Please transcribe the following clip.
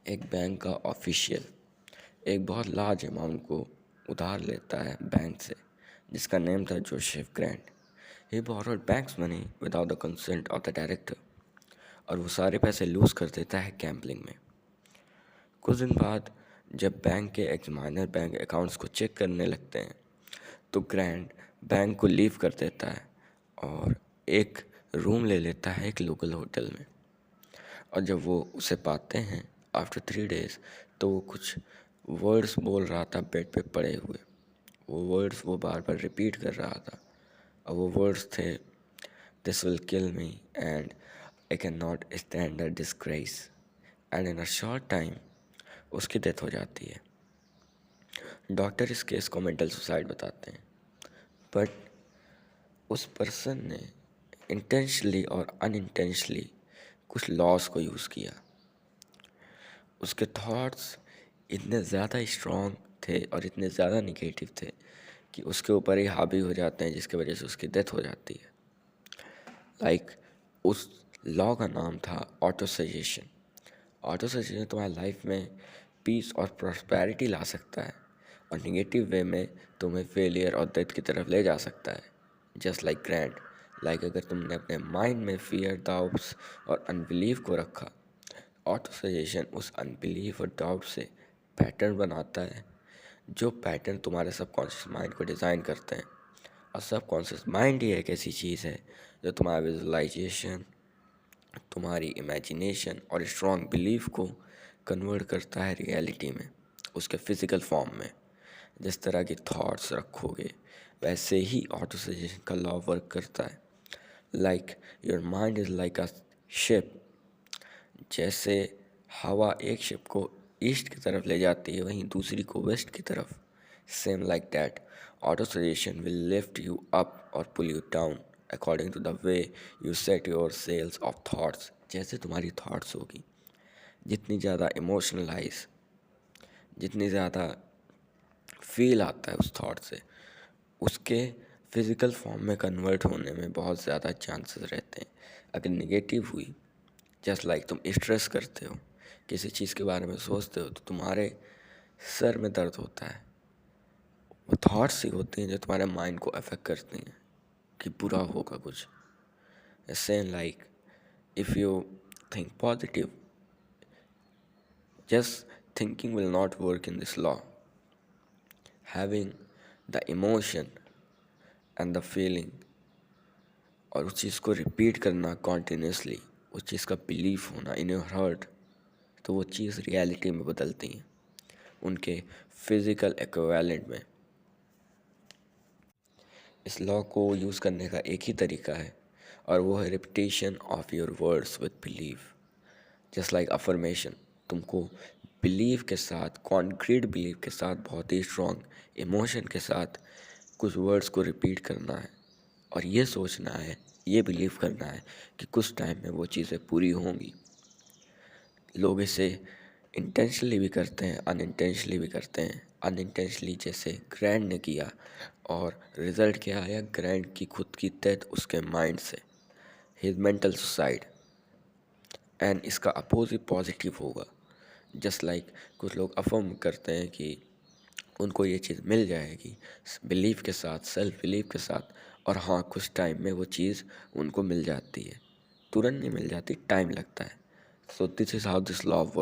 एक बैंक का ऑफिशियल एक बहुत लार्ज अमाउंट को उधार लेता है बैंक से, जिसका नेम था Joseph Grand. He borrowed banks money without the consent of the director, और वो सारे पैसे लूज कर देता है गैम्बलिंग में। कुछ दिन बाद जब बैंक के एग्जामिनर बैंक अकाउंट्स को चेक करने लगते हैं तो ग्रैंट बैंक को लीव कर देता है और एक रूम ले लेता है एक लोकल होटल में। और जब वो उसे पाते हैं आफ्टर 3 days, तो वो कुछ वर्ड्स बोल रहा था बेड पे पड़े हुए। वो वर्ड्स वो बार बार रिपीट कर रहा था, और वो वर्ड्स थे, this will kill me and I can not stand the disgrace. And in a short time उसकी डेथ हो जाती है। डॉक्टर इस केस को मेंटल सुसाइड बताते हैं, बट उस पर्सन ने इंटेंशनली और अनइंटेंशनली कुछ लॉस को यूज़ किया। उसके थॉट्स इतने ज़्यादा स्ट्रॉन्ग थे और इतने ज़्यादा निगेटिव थे कि उसके ऊपर ही हावी हो जाते हैं, जिसकी वजह से उसकी डेथ हो जाती है। उस लॉ का नाम था ऑटो सजेशन। ऑटो सजेशन तुम्हारी लाइफ में पीस और प्रॉस्पेरिटी ला सकता है, और निगेटिव वे में तुम्हें फेलियर और डेथ की तरफ ले जा सकता है। जस्ट लाइक ग्रैंड, अगर तुमने अपने माइंड में फियर, डाउट्स और अनबिलीव को रखा, ऑटो सजेशन उस अनबिलीव और डाउट से पैटर्न बनाता है, जो पैटर्न तुम्हारे सबकॉन्शियस माइंड को डिज़ाइन करते हैं। और सबकॉन्शियस माइंड ही एक ऐसी चीज़ है जो तुम्हारा विजुअलाइजेशन, तुम्हारी इमेजिनेशन और स्ट्रॉन्ग बिलीफ को कन्वर्ट करता है रियलिटी में, उसके फिज़िकल फॉर्म में। जिस तरह की थॉट्स रखोगे वैसे ही ऑटो सजेशन का लॉ वर्क करता है। Your mind is like a ship. जैसे हवा एक शिप को ईस्ट की तरफ ले जाती है, वहीं दूसरी को वेस्ट की तरफ। Same like that, auto suggestion will lift you up और pull you down according to the way you set your sails of thoughts. जैसे तुम्हारी थॉट्स होगी, जितनी ज़्यादा इमोशनलाइज, जितनी ज़्यादा फील आता है उस थॉट से, उसके फिज़िकल फॉर्म में कन्वर्ट होने में बहुत ज़्यादा चांसेस रहते हैं। अगर निगेटिव हुई, जस्ट लाइक तुम स्ट्रेस करते हो, किसी चीज़ के बारे में सोचते हो तो तुम्हारे सर में दर्द होता है। वो थॉट्स ही होती हैं जो तुम्हारे माइंड को अफेक्ट करती हैं कि बुरा होगा कुछ। Same like if you think positive, just thinking will not work in this law. Having the emotion and the feeling, और उस चीज़ को रिपीट करना कॉन्टिन्यूसली, उस चीज़ का बिलीफ होना इन योर हार्ट, तो वो चीज़ रियलिटी में बदलती हैं, उनके फिज़िकल एक्विवेलेंट में। इस लॉ को यूज़ करने का एक ही तरीका है, और वो है repetition of your words with belief. Just like affirmation, तुमको बिलीव के साथ, कॉन्क्रीट बिलीव के साथ, बहुत ही स्ट्रॉन्ग इमोशन के साथ कुछ वर्ड्स को रिपीट करना है, और ये सोचना है, ये बिलीव करना है कि कुछ टाइम में वो चीज़ें पूरी होंगी। लोग इसे इंटेंशनली भी करते हैं, अनइंटेंशनली भी करते हैं। अनइंटेंशनली जैसे ग्रैंड ने किया, और रिजल्ट क्या आया, ग्रैंड की खुद की डेथ उसके माइंड से, हिज मेंटल सुसाइड। एंड इसका अपोजिट पॉजिटिव होगा। जस्ट लाइक कुछ लोग अफर्म करते हैं कि उनको ये चीज़ मिल जाएगी बिलीव के साथ, सेल्फ बिलीव के साथ, और हाँ, कुछ टाइम में वो चीज़ उनको मिल जाती है। तुरंत नहीं मिल जाती, टाइम लगता है। So this is how this law work.